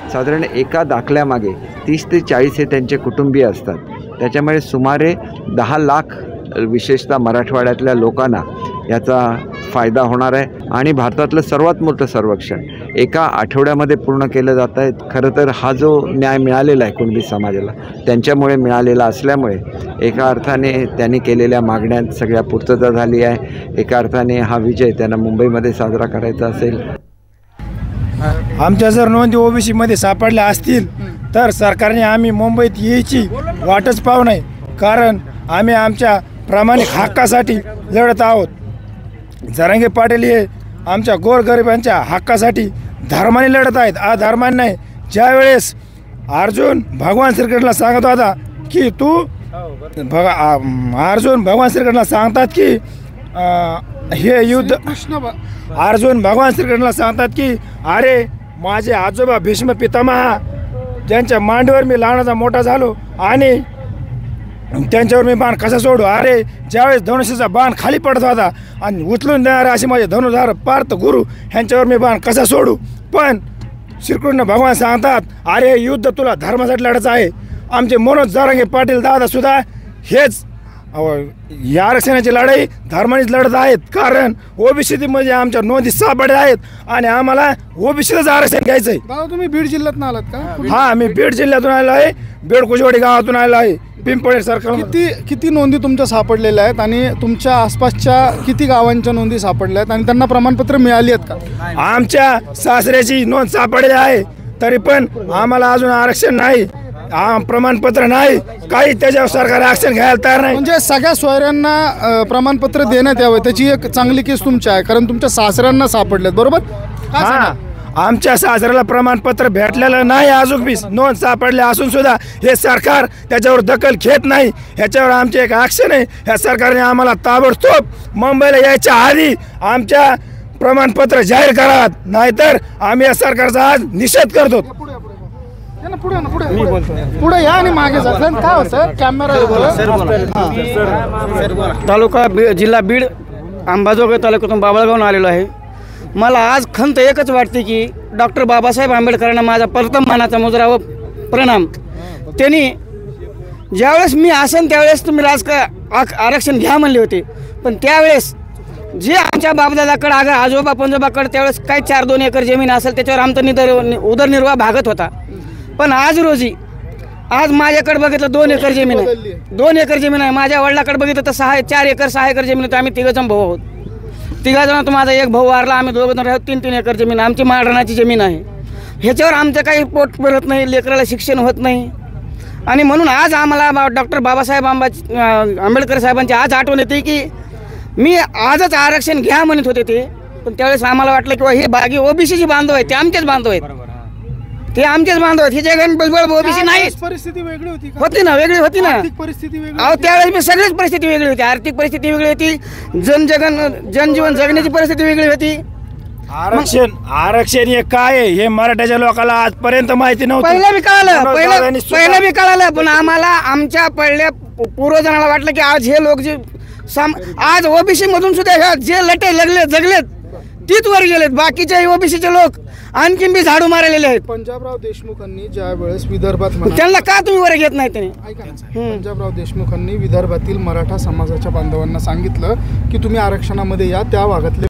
साधारण एका दाखल्यामागे 30 ते 40 हे त्यांचे कुटुंबीय असतात. त्याच्यामुळे सुमारे 10 लाख विशेषतः मराठवाड्यातल्या लोकांना याचा फायदा होणार आहे. आणि भारतातलं सर्वात मोठं सर्वेक्षण एका आठवड्यामध्ये पूर्ण केलं जात आहे. खरं तर हा जो न्याय मिळालेला आहे कुणबी समाजाला त्यांच्यामुळे मिळालेला असल्यामुळे एका अर्थाने त्यांनी केलेल्या मागण्या सगळ्या पूर्तता झाली आहे. एका अर्थाने हा विजय त्यांना मुंबईमध्ये साजरा करायचा असेल. आमच्या जर नोंदी ओबीसीमध्ये सापडल्या असतील तर सरकारने आम्ही मुंबईत यायची वाटच पाहू नये, कारण आम्ही आमच्या प्रामाणिक हक्कासाठी लढत आहोत. जरांगे पाटील हे आमच्या गोरगरिबांच्या हक्कासाठी धर्माने लढत आहेत, अधर्माने नाही. ज्यावेळेस अर्जुन भगवान श्रीकृष्णाला सांगत होता की तू अर्जुन भगवान श्रीकृष्णाला सांगतात की हे युद्ध अर्जुन भगवान श्रीकृष्णाला सांगतात की अरे माझे आजोबा भीष्म पितामह ज्यांच्या मांडीवर मी लहानाचा मोठा झालो आणि त्यांच्यावर मी बाण कसा सोडू. अरे ज्यावेळेस धनुष्याचा बाण खाली पडत होता आणि उचलून देणारे असे माझे धनुधार पार्थ गुरु ह्यांच्यावर मी बाण कसा सोडू. पण श्रीकृष्ण भगवान सांगतात अरे युद्ध तुला धर्मासाठी लढायचं आहे. आमचे मनोज जरांगे पाटील दादासुद्धा हेच या आरक्षणाची लढाई धर्मानेच लढत आहेत, कारण ओबीसीमध्ये आमच्या नोंदी सापडल्या आहेत आणि आम्हाला ओबीसीलाच आरक्षण घ्यायचं आहे. दादा तुम्ही बीड जिल्ह्यातून आलात का? हां, मी बीड जिल्ह्यातून आलो आहे. बीड कुजवाडी गावातून आलो आहे. पिंपळे सरकार किती नोंदी तुमच्या सापडलेल्या आहेत आणि तुमच्या आसपासच्या किती गावांच्या नोंदी सापडल्या आहेत आणि त्यांना प्रमाणपत्र मिळाली आहेत का? आमच्या सासऱ्याची नोंद सापडली आहे, तरी पण आम्हाला अजून आरक्षण नाही, प्रमाणपत्र नाही, काही त्याच्यावर सरकार ॲक्शन घ्यायला तयार नाही. म्हणजे सगळ्या सोयऱ्यांना प्रमाणपत्र देण्यात यावं, त्याची एक चांगली केस तुमची आहे, कारण तुमच्या सासऱ्यांना सापडलेत, बरोबर? हां, आमच्या सासऱ्याला प्रमाणपत्र भेटलेलं नाही, अजून बी नोंद सापडले असून सुद्धा हे सरकार त्याच्यावर दखल घेत नाही. ह्याच्यावर आमचे एक ॲक्शन आहे. ह्या सरकारने आम्हाला ताबडतोब मुंबईला यायच्या आधी आमच्या प्रमाणपत्र जाहीर करावं, नाहीतर आम्ही या सरकारचा आज निषेध करतो. पुढे या आणि मागे जा. काय होतं कॅमेरा तालुका जिल्हा बीड अंबाजोगाई तालुक्यातून बाबळगावून आलेलो आहे. मला आज खंत एकच वाटते की डॉक्टर बाबासाहेब आंबेडकरांना माझा प्रथम मानाचा मुजरा व प्रणाम. त्यांनी ज्यावेळेस मी असेन त्यावेळेस तुम्ही आरक्षण घ्या म्हणले होते, पण त्यावेळेस जे आमच्या बापदादाकडे आजोबा पंजोबाकडे त्यावेळेस काय 4-2 एकर जमीन असेल त्याच्यावर आमचा उदरनिर्वाह भागत होता. पण आज रोजी आज माझ्याकडे बघितलं 2 एकर जमीन आहे. 2 एकर जमीन आहे. माझ्या वडिलाकडे बघितलं तर 4 एकर 6 एकर जमीन होती. आम्ही 3 भाऊ आहोत. 3 जणांतून माझा एक भाऊ वारला. आम्ही 2 जण राहतो. 3 एकर जमीन आमची माळरानाची जमीन आहे. ह्याच्यावर आमचं काही पोट भरत नाही, लेकराला शिक्षण होत नाही. आणि म्हणून आज आम्हाला डॉक्टर बाबासाहेब आंबेडकर साहेबांची आज आठवण येते की मी आजच आरक्षण घ्या म्हणत होते ते, पण त्यावेळेस आम्हाला वाटलं की हे बाकी ओबीसीची बांधव आहेत, ते आमचेच बांधव आहेत, ते आमचेच बांधव आहेत. हे जगन ओबीसी नाही. परिस्थिती वेगळी होती ना, वेगळी होती ना. परिस्थिती अहो त्यावेळेस मी सगळीच परिस्थिती वेगळी होती. आर्थिक परिस्थिती वेगळी होती, जनजीवन जगण्याची परिस्थिती वेगळी होती. आरक्षण हे काय आहे हे मराठ्याच्या लोकांना आजपर्यंत माहिती नव्हतं. पहिलं बी कळालं, पण आम्हाला आमच्या पहिल्या पूर्वजनाला वाटलं की आज हे लोक जे आज ओबीसी मधून सुद्धा जे लटे जगलेत तीच वर गेलेत. बाकीचे ओबीसीचे लोक आणखीन बी झाडू मारलेले आहेत. पंजाबराव देशमुखांनी ज्या वेळेस विदर्भात त्यांना का तुम्ही वर घेत नाही? त्यांनी पंजाबराव देशमुखांनी विदर्भातील मराठा समाजाच्या बांधवांना सांगितलं की तुम्ही आरक्षणामध्ये या, त्या भागातले